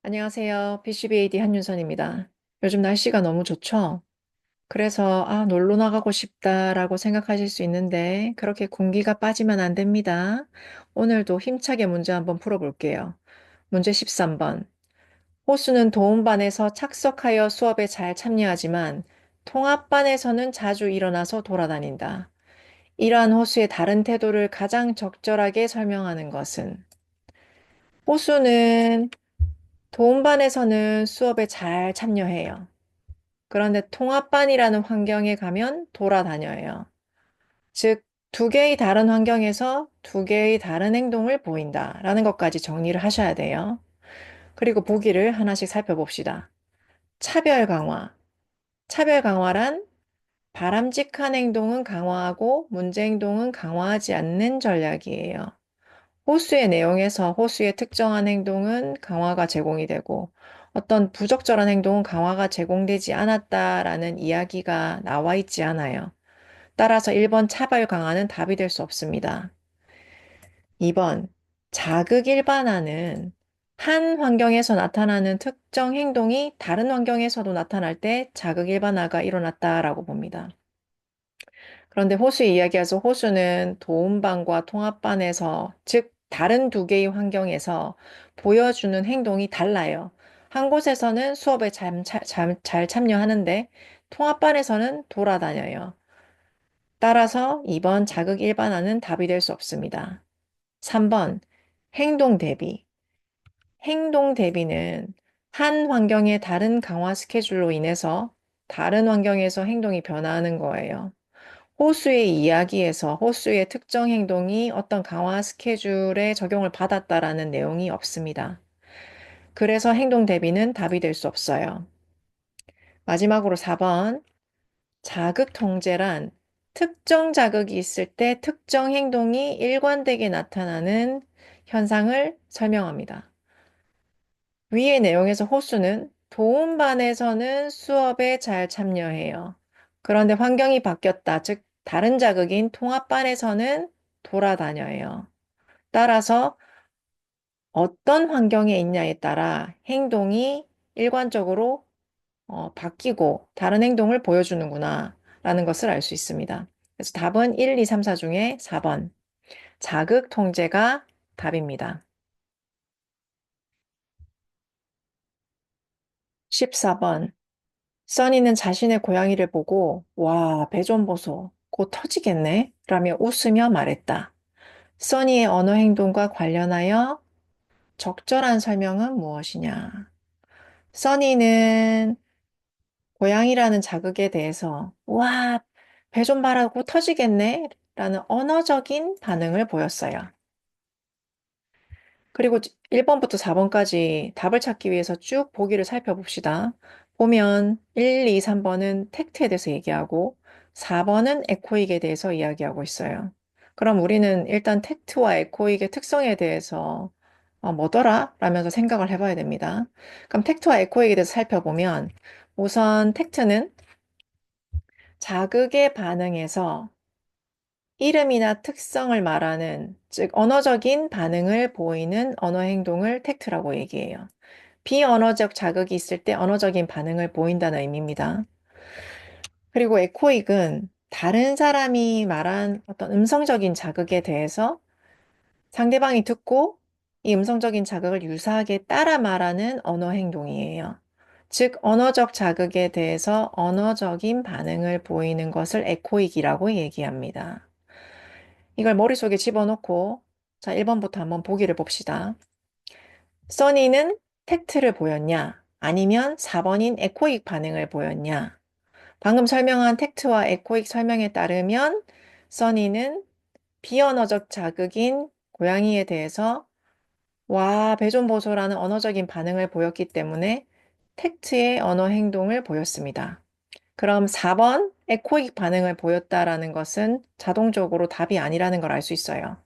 안녕하세요. PCBAD 한윤선입니다. 요즘 날씨가 너무 좋죠? 그래서, 놀러 나가고 싶다라고 생각하실 수 있는데, 그렇게 군기가 빠지면 안 됩니다. 오늘도 힘차게 문제 한번 풀어볼게요. 문제 13번. 호수는 도움반에서 착석하여 수업에 잘 참여하지만, 통합반에서는 자주 일어나서 돌아다닌다. 이러한 호수의 다른 태도를 가장 적절하게 설명하는 것은, 호수는 도움반에서는 수업에 잘 참여해요. 그런데 통합반이라는 환경에 가면 돌아다녀요. 즉, 두 개의 다른 환경에서 두 개의 다른 행동을 보인다라는 것까지 정리를 하셔야 돼요. 그리고 보기를 하나씩 살펴봅시다. 차별 강화. 차별 강화란 바람직한 행동은 강화하고 문제 행동은 강화하지 않는 전략이에요. 호수의 내용에서 호수의 특정한 행동은 강화가 제공이 되고 어떤 부적절한 행동은 강화가 제공되지 않았다라는 이야기가 나와 있지 않아요. 따라서 1번 차별 강화는 답이 될 수 없습니다. 2번 자극 일반화는 한 환경에서 나타나는 특정 행동이 다른 환경에서도 나타날 때 자극 일반화가 일어났다라고 봅니다. 그런데 호수의 이야기에서 호수는 도움반과 통합반에서, 즉, 다른 두 개의 환경에서 보여주는 행동이 달라요. 한 곳에서는 수업에 잘 참여하는데, 통합반에서는 돌아다녀요. 따라서 2번 자극 일반화는 답이 될 수 없습니다. 3번 행동 대비. 행동 대비는 한 환경의 다른 강화 스케줄로 인해서 다른 환경에서 행동이 변화하는 거예요. 호수의 이야기에서 호수의 특정 행동이 어떤 강화 스케줄에 적용을 받았다라는 내용이 없습니다. 그래서 행동 대비는 답이 될 수 없어요. 마지막으로 4번, 자극 통제란 특정 자극이 있을 때 특정 행동이 일관되게 나타나는 현상을 설명합니다. 위의 내용에서 호수는 도움반에서는 수업에 잘 참여해요. 그런데 환경이 바뀌었다. 즉, 다른 자극인 통합반에서는 돌아다녀요. 따라서 어떤 환경에 있냐에 따라 행동이 일관적으로 바뀌고 다른 행동을 보여주는구나 라는 것을 알 수 있습니다. 그래서 답은 1, 2, 3, 4 중에 4번. 자극 통제가 답입니다. 14번. 써니는 자신의 고양이를 보고, 와, 배 좀 보소. 곧 터지겠네? 라며 웃으며 말했다. 써니의 언어 행동과 관련하여 적절한 설명은 무엇이냐? 써니는 고양이라는 자극에 대해서, 와, 배 좀 봐라, 곧 터지겠네? 라는 언어적인 반응을 보였어요. 그리고 1번부터 4번까지 답을 찾기 위해서 쭉 보기를 살펴봅시다. 보면 1, 2, 3번은 텍트에 대해서 얘기하고 4번은 에코익에 대해서 이야기하고 있어요. 그럼 우리는 일단 텍트와 에코익의 특성에 대해서 뭐더라? 라면서 생각을 해봐야 됩니다. 그럼 텍트와 에코익에 대해서 살펴보면 우선 텍트는 자극에 반응해서 이름이나 특성을 말하는, 즉, 언어적인 반응을 보이는 언어 행동을 텍트라고 얘기해요. 비언어적 자극이 있을 때 언어적인 반응을 보인다는 의미입니다. 그리고 에코익은 다른 사람이 말한 어떤 음성적인 자극에 대해서 상대방이 듣고 이 음성적인 자극을 유사하게 따라 말하는 언어 행동이에요. 즉, 언어적 자극에 대해서 언어적인 반응을 보이는 것을 에코익이라고 얘기합니다. 이걸 머릿속에 집어넣고 자, 1번부터 한번 보기를 봅시다. 써니는 텍트를 보였냐? 아니면 4번인 에코익 반응을 보였냐? 방금 설명한 텍트와 에코익 설명에 따르면 써니는 비언어적 자극인 고양이에 대해서 와, 배 좀 보소라는 언어적인 반응을 보였기 때문에 텍트의 언어 행동을 보였습니다. 그럼 4번 에코익 반응을 보였다라는 것은 자동적으로 답이 아니라는 걸 알 수 있어요.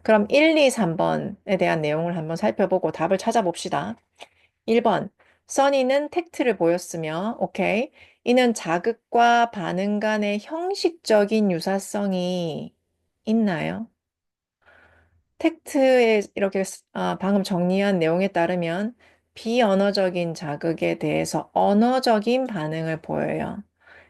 그럼 1, 2, 3번에 대한 내용을 한번 살펴보고 답을 찾아봅시다. 1번, 써니는 텍트를 보였으며, 오케이. 이는 자극과 반응 간의 형식적인 유사성이 있나요? 텍트에 이렇게 방금 정리한 내용에 따르면 비언어적인 자극에 대해서 언어적인 반응을 보여요.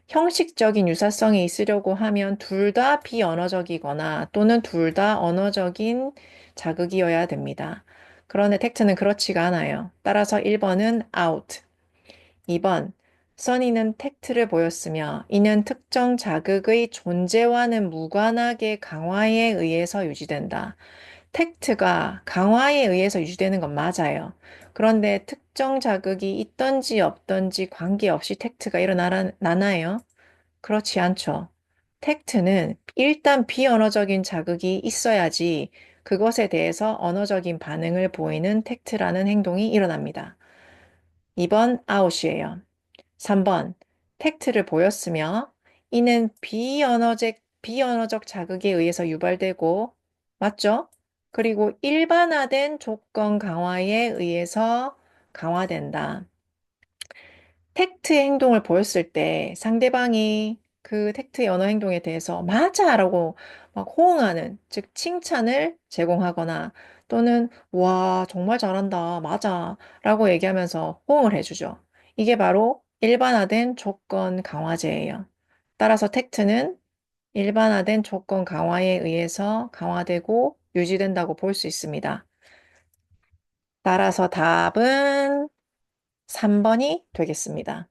형식적인 유사성이 있으려고 하면 둘 다 비언어적이거나 또는 둘 다 언어적인 자극이어야 됩니다. 그런데 텍트는 그렇지가 않아요. 따라서 1번은 out. 2번, 써니는 텍트를 보였으며 이는 특정 자극의 존재와는 무관하게 강화에 의해서 유지된다. 텍트가 강화에 의해서 유지되는 건 맞아요. 그런데 특정 자극이 있던지 없던지 관계없이 텍트가 일어나나요? 그렇지 않죠. 텍트는 일단 비언어적인 자극이 있어야지 그것에 대해서 언어적인 반응을 보이는 텍트라는 행동이 일어납니다. 2번 아웃이에요. 3번 텍트를 보였으며 이는 비언어적 자극에 의해서 유발되고 맞죠? 그리고 일반화된 조건 강화에 의해서 강화된다. 텍트 행동을 보였을 때 상대방이 그 텍트의 언어 행동에 대해서 맞아라고 막 호응하는, 즉 칭찬을 제공하거나 또는 와, 정말 잘한다. 맞아라고 얘기하면서 호응을 해주죠. 이게 바로 일반화된 조건 강화제예요. 따라서 텍트는 일반화된 조건 강화에 의해서 강화되고 유지된다고 볼 수 있습니다. 따라서 답은 3번이 되겠습니다.